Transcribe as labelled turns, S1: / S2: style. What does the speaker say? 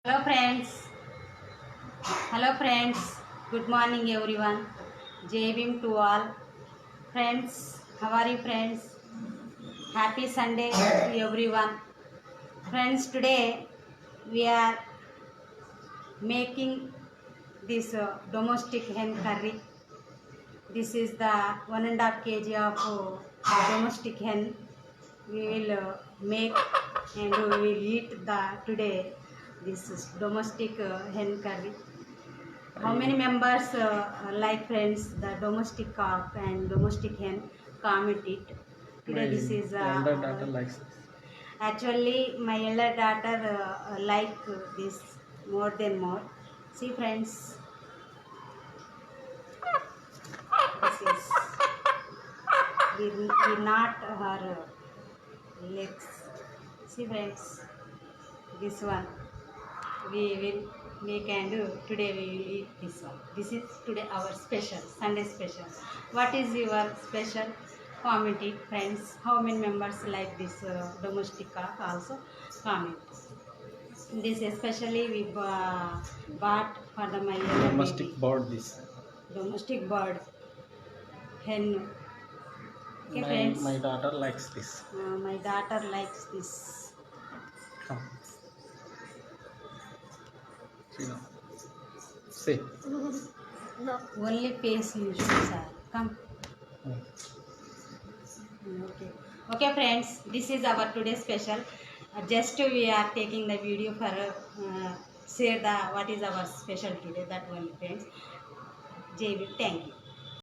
S1: Hello friends. Hello friends. Good morning everyone. Jai Bhim to all. Friends, how are you friends? Happy Sunday to everyone. Friends, today we are making this domestic hen curry. This is the 1.5 kg of domestic hen. We will make and we will eat the today this is domestic hen curry. How many members like friends the domestic cock and domestic hen? Comment it.
S2: My
S1: Today this is
S2: elder daughter likes this.
S1: actually my elder daughter like this more than more. See friends, this is we knot her legs. See friends, this one we will make and do today we will eat this one. This is today our special Sunday special. What is your special? Comment it friends. How many members like this domestic cock also comment. This especially we bought for the my
S2: Domestic
S1: baby.
S2: Bird.This.
S1: Domestic bird hen. Okay
S2: My
S1: friends,
S2: my daughter likes this.
S1: my daughter likes this.
S2: Come, see now. Say.
S1: Only face you should sir. Come.
S2: Hmm.
S1: Okay. Okay, friends. This is our today special. Just we are taking the video for share the what is our special today. That one, friends. JB, thank you.